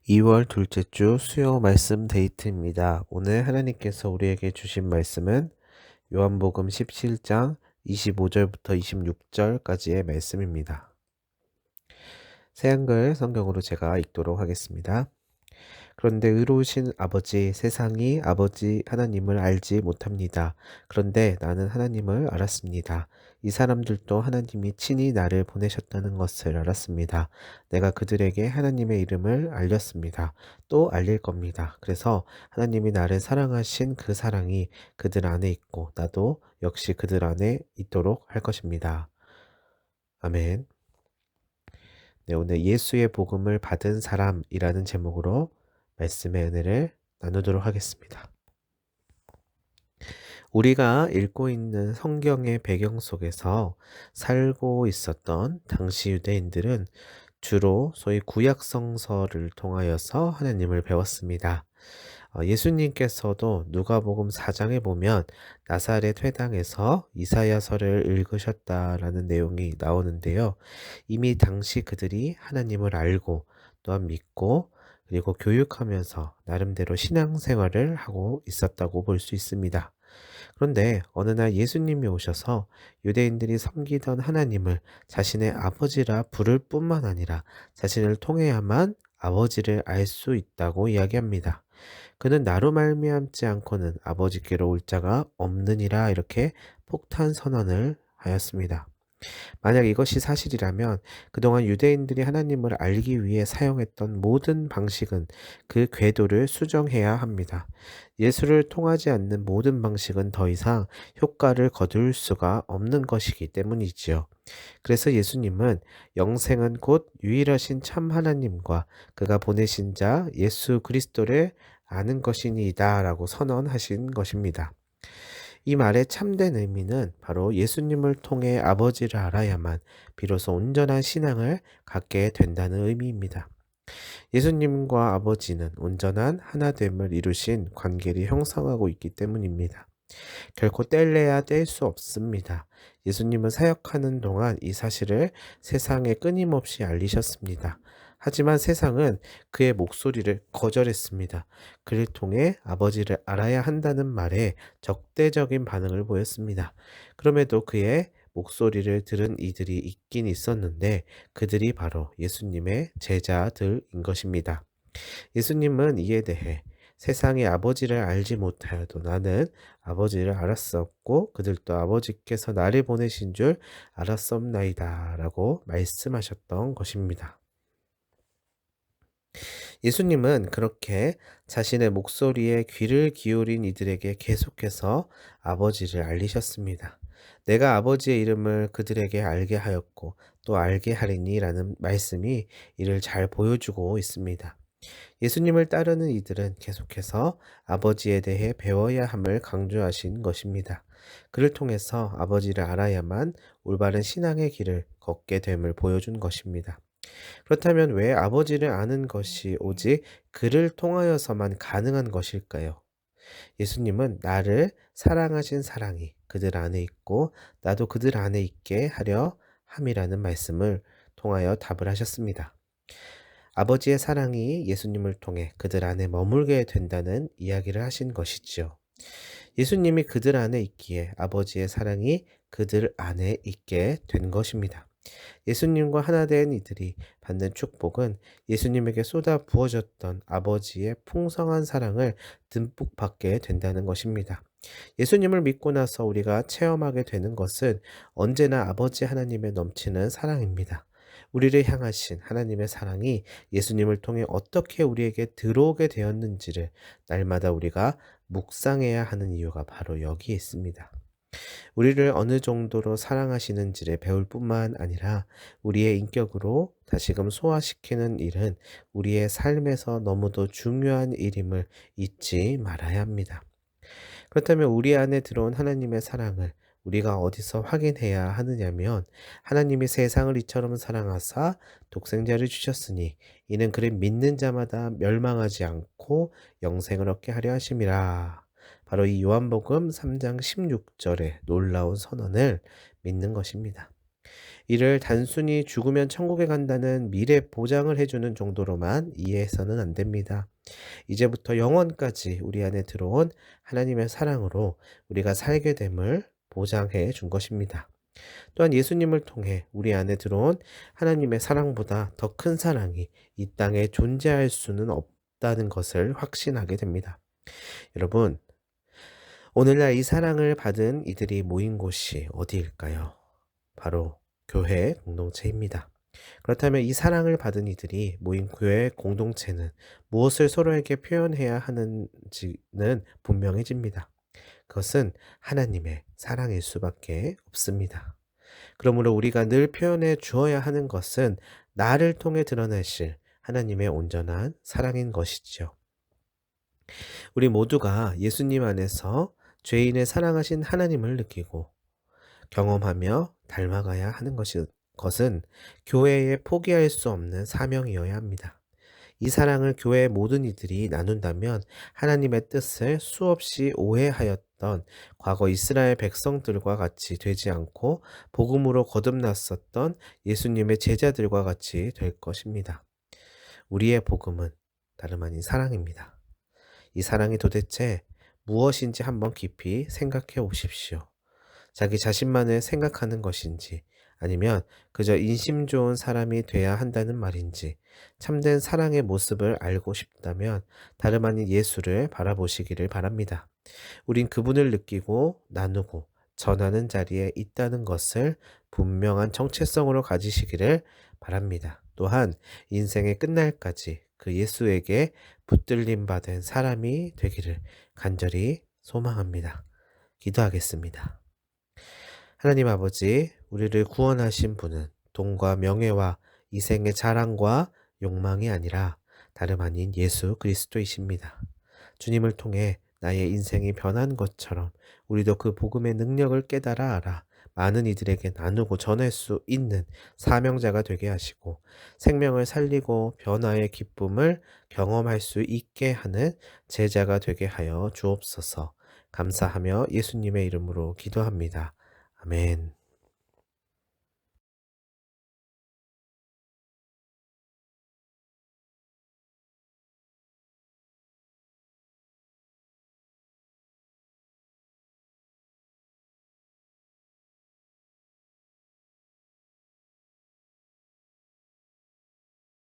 2월 둘째 주 수요 말씀 데이트입니다. 오늘 하나님께서 우리에게 주신 말씀은 요한복음 17장 25절부터 26절까지의 말씀입니다. 새한글 성경으로 제가 읽도록 하겠습니다. 그런데 의로우신 아버지, 세상이 아버지 하나님을 알지 못합니다. 그런데 나는 하나님을 알았습니다. 이 사람들도 하나님이 친히 나를 보내셨다는 것을 알았습니다. 내가 그들에게 하나님의 이름을 알렸습니다. 또 알릴 겁니다. 그래서 하나님이 나를 사랑하신 그 사랑이 그들 안에 있고 나도 역시 그들 안에 있도록 할 것입니다. 아멘. 네, 오늘 예수의 복음을 받은 사람이라는 제목으로 말씀의 은혜를 나누도록 하겠습니다. 우리가 읽고 있는 성경의 배경 속에서 살고 있었던 당시 유대인들은 주로 소위 구약성서를 통하여서 하나님을 배웠습니다. 예수님께서도 누가복음 4장에 보면 나사렛 회당에서 이사야서를 읽으셨다라는 내용이 나오는데요. 이미 당시 그들이 하나님을 알고 또한 믿고 그리고 교육하면서 나름대로 신앙생활을 하고 있었다고 볼 수 있습니다. 그런데 어느 날 예수님이 오셔서 유대인들이 섬기던 하나님을 자신의 아버지라 부를 뿐만 아니라 자신을 통해야만 아버지를 알 수 있다고 이야기합니다. 그는 나로 말미암지 않고는 아버지께로 올 자가 없느니라 이렇게 폭탄 선언을 하였습니다. 만약 이것이 사실이라면 그동안 유대인들이 하나님을 알기 위해 사용했던 모든 방식은 그 궤도를 수정해야 합니다. 예수를 통하지 않는 모든 방식은 더 이상 효과를 거둘 수가 없는 것이기 때문이지요. 그래서 예수님은 영생은 곧 유일하신 참 하나님과 그가 보내신 자 예수 그리스도를 아는 것이니이다 라고 선언하신 것입니다. 이 말의 참된 의미는 바로 예수님을 통해 아버지를 알아야만 비로소 온전한 신앙을 갖게 된다는 의미입니다. 예수님과 아버지는 온전한 하나됨을 이루신 관계를 형성하고 있기 때문입니다. 결코 뗄래야 뗄 수 없습니다. 예수님은 사역하는 동안 이 사실을 세상에 끊임없이 알리셨습니다. 하지만 세상은 그의 목소리를 거절했습니다. 그를 통해 아버지를 알아야 한다는 말에 적대적인 반응을 보였습니다. 그럼에도 그의 목소리를 들은 이들이 있긴 있었는데 그들이 바로 예수님의 제자들인 것입니다. 예수님은 이에 대해 세상이 아버지를 알지 못하여도 나는 아버지를 알았었고 그들도 아버지께서 나를 보내신 줄 알았옵나이다 라고 말씀하셨던 것입니다. 예수님은 그렇게 자신의 목소리에 귀를 기울인 이들에게 계속해서 아버지를 알리셨습니다. 내가 아버지의 이름을 그들에게 알게 하였고 또 알게 하리니 라는 말씀이 이를 잘 보여주고 있습니다. 예수님을 따르는 이들은 계속해서 아버지에 대해 배워야 함을 강조하신 것입니다. 그를 통해서 아버지를 알아야만 올바른 신앙의 길을 걷게 됨을 보여준 것입니다. 그렇다면 왜 아버지를 아는 것이 오직 그를 통하여서만 가능한 것일까요? 예수님은 나를 사랑하신 사랑이 그들 안에 있고 나도 그들 안에 있게 하려 함이라는 말씀을 통하여 답을 하셨습니다. 아버지의 사랑이 예수님을 통해 그들 안에 머물게 된다는 이야기를 하신 것이지요. 예수님이 그들 안에 있기에 아버지의 사랑이 그들 안에 있게 된 것입니다. 예수님과 하나 된 이들이 받는 축복은 예수님에게 쏟아 부어졌던 아버지의 풍성한 사랑을 듬뿍 받게 된다는 것입니다. 예수님을 믿고 나서 우리가 체험하게 되는 것은 언제나 아버지 하나님의 넘치는 사랑입니다. 우리를 향하신 하나님의 사랑이 예수님을 통해 어떻게 우리에게 들어오게 되었는지를 날마다 우리가 묵상해야 하는 이유가 바로 여기에 있습니다. 우리를 어느 정도로 사랑하시는지를 배울 뿐만 아니라 우리의 인격으로 다시금 소화시키는 일은 우리의 삶에서 너무도 중요한 일임을 잊지 말아야 합니다. 그렇다면 우리 안에 들어온 하나님의 사랑을 우리가 어디서 확인해야 하느냐면 하나님이 세상을 이처럼 사랑하사 독생자를 주셨으니 이는 그를 믿는 자마다 멸망하지 않고 영생을 얻게 하려 하심이라. 바로 이 요한복음 3장 16절의 놀라운 선언을 믿는 것입니다. 이를 단순히 죽으면 천국에 간다는 미래 보장을 해주는 정도로만 이해해서는 안 됩니다. 이제부터 영원까지 우리 안에 들어온 하나님의 사랑으로 우리가 살게 됨을 보장해 준 것입니다. 또한 예수님을 통해 우리 안에 들어온 하나님의 사랑보다 더 큰 사랑이 이 땅에 존재할 수는 없다는 것을 확신하게 됩니다. 여러분, 오늘날 이 사랑을 받은 이들이 모인 곳이 어디일까요? 바로 교회 공동체입니다. 그렇다면 이 사랑을 받은 이들이 모인 교회 공동체는 무엇을 서로에게 표현해야 하는지는 분명해집니다. 그것은 하나님의 사랑일 수밖에 없습니다. 그러므로 우리가 늘 표현해 주어야 하는 것은 나를 통해 드러내실 하나님의 온전한 사랑인 것이지요. 우리 모두가 예수님 안에서 죄인을 사랑하신 하나님을 느끼고 경험하며 닮아가야 하는 것은 교회에 포기할 수 없는 사명이어야 합니다. 이 사랑을 교회의 모든 이들이 나눈다면 하나님의 뜻을 수없이 오해하였던 과거 이스라엘 백성들과 같이 되지 않고 복음으로 거듭났었던 예수님의 제자들과 같이 될 것입니다. 우리의 복음은 다름 아닌 사랑입니다. 이 사랑이 도대체 무엇인지 한번 깊이 생각해 보십시오. 자기 자신만을 생각하는 것인지 아니면 그저 인심 좋은 사람이 돼야 한다는 말인지 참된 사랑의 모습을 알고 싶다면 다름 아닌 예수를 바라보시기를 바랍니다. 우린 그분을 느끼고 나누고 전하는 자리에 있다는 것을 분명한 정체성으로 가지시기를 바랍니다. 또한 인생의 끝날까지 그 예수에게 붙들림 받은 사람이 되기를 간절히 소망합니다. 기도하겠습니다. 하나님 아버지, 우리를 구원하신 분은 돈과 명예와 이 생의 자랑과 욕망이 아니라 다름 아닌 예수 그리스도이십니다. 주님을 통해 나의 인생이 변한 것처럼 우리도 그 복음의 능력을 깨달아 알아 많은 이들에게 나누고 전할 수 있는 사명자가 되게 하시고 생명을 살리고 변화의 기쁨을 경험할 수 있게 하는 제자가 되게 하여 주옵소서. 감사하며 예수님의 이름으로 기도합니다. 아멘.